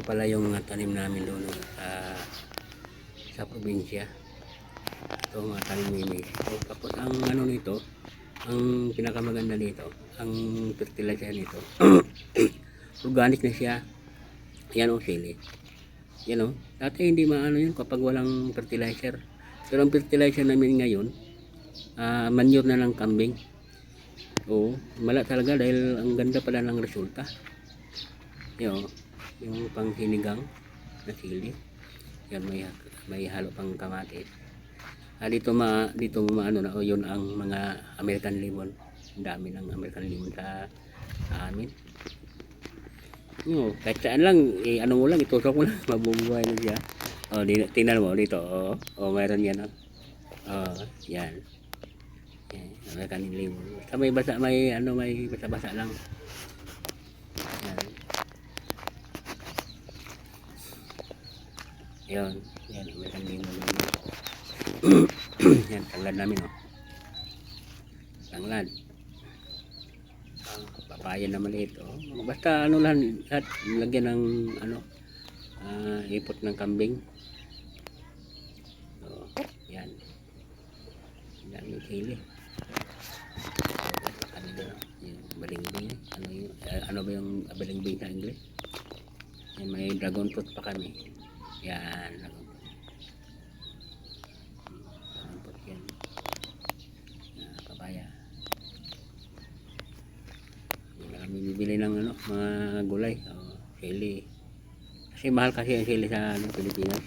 pala yung mga tanim namin doon sa probinsya. Ito mga tanim ni Mexico. Tapos ang ano nito, ang pinakamaganda nito, ang fertilizer nito, organic na siya. Yan o, sili. Yan o. Dati hindi maano yun kapag walang fertilizer. Pero ang fertilizer namin ngayon, manure na ng kambing. Oo, mala talaga dahil ang ganda pala ng resulta. Yan o, yung pang sinigang na sili. Yan, may halo pang kamatis. Dito maano na, yun ang mga American lemon. Ang dami ng American lemon sa amin. Kahit saan lang, ano mo lang, itusok mo lang, mabubuhay na siya. Tingnan mo dito, mayroon yan. Yan. American lemon. Basta may basa, may basa-basa lang. Yan. Yan, American lemon. Yan, tanglad namin, tanglad. Papaya na maliit, basta ano lang, lahat lagyan ng ipot ng kambing. Yan. Yan yung sili. Yung balingbing, ano ba yung balingbing sa English? Yan, may dragon fruit pa kami. Yan, dragon fruit yan. Papaya. Yan na kami bibili ng mga gulay, sili. Kasi mahal kasi ang sili sa Pilipinas.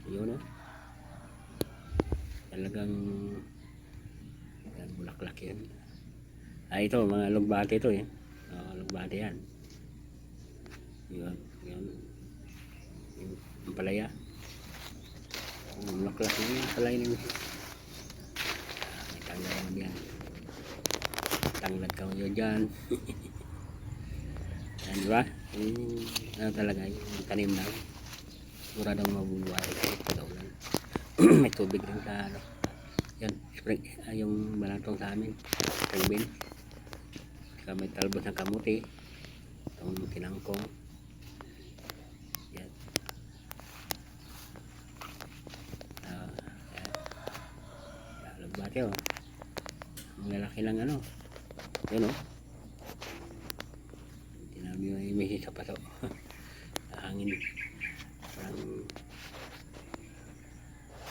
Yun, talagang yan, bulaklak yan. Ito mga lugbate ito, lugbate yan. Yun yung palaya, bulaklak yan, palaya nyo. May tanglad naman yan, tanglad ka mo dyan. Yan, diba? Ano talaga yung tanim na siguradong mabubuhay sa daulan. May tubig rin sa yan, spring, yung balantong sa amin, spring bean. Saka may talbos ng kamuti, itong tinangkong. Yan. Lugbate, ang lalaki lang yun, tinabi yung may sa paso. Hangin, parang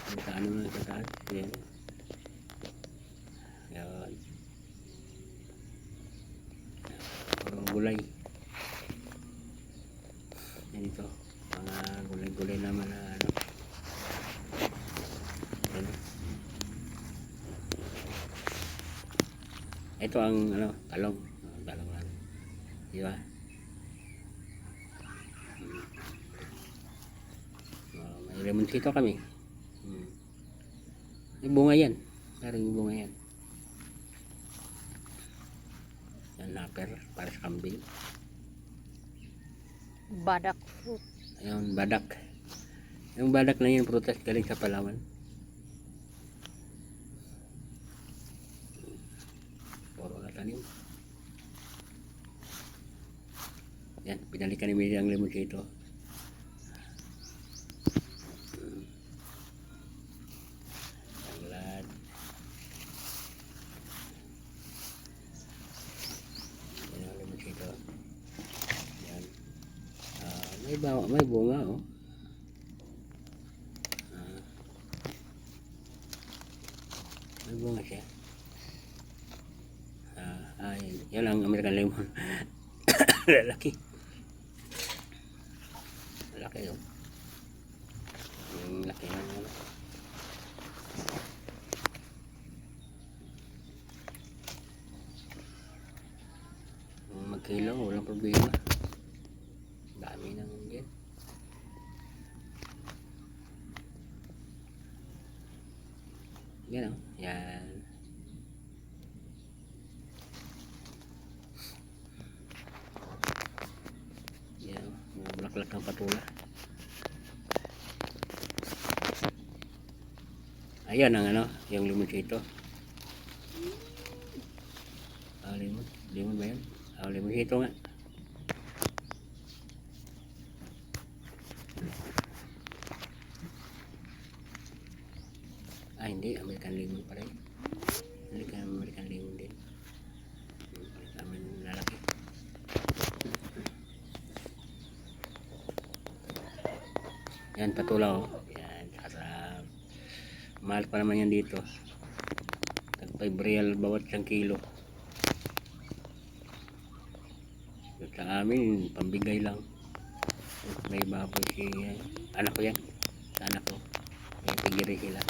sa na sa taas. Yan. Yan. Puro gulay. Yan ito, mga gulay-gulay naman na yan. Ito ang talong lang, di ba? May lemon sito kami. May bunga yan, maraming bunga yan. Yan, napper para sa kambing. Badak fruit. Ayun, badak. Yung badak na yun, prutas galing sa Palawan. Puro na tanim. Yan, pinalikan ni Mary ang lemon sito. May bunga, may bunga siya. Yan ang American lemon. Lalaki yun. Yung laki ng magkilo, walang problema. Dami nang yan. Yan, yan. Yan, mga bulaklak ng patula. Ayan ang yung limonsito. Limon. Limon ba yun? Limonsito nga. Hindi. American lemon pala yun. American lemon din. Kami lalaki. Yan, patulaw. Yan, sarap. Mahal pa naman yan dito. Tag 5 real bawat isang kilo. Sa amin, pambigay lang. May baboy si anak ko yan. Sa anak ko. May pigiri sila.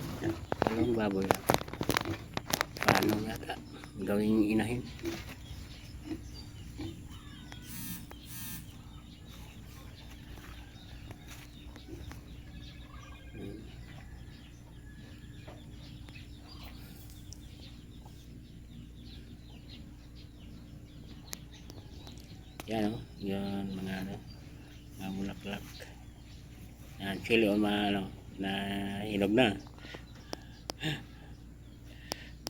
Anong baboy lang. Paano yata? Gawing inahin. Yan o. Yan mga ano. Mga bulaklak. Yan, chili o mga ano. Na hinog na.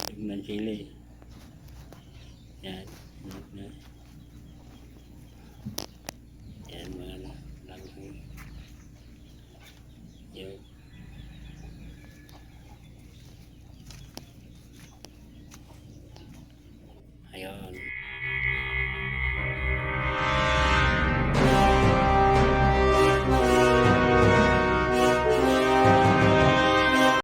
Hinog na chili. Yan. Hinog na. Yan mga ano. Langhay. Yan. Ayun.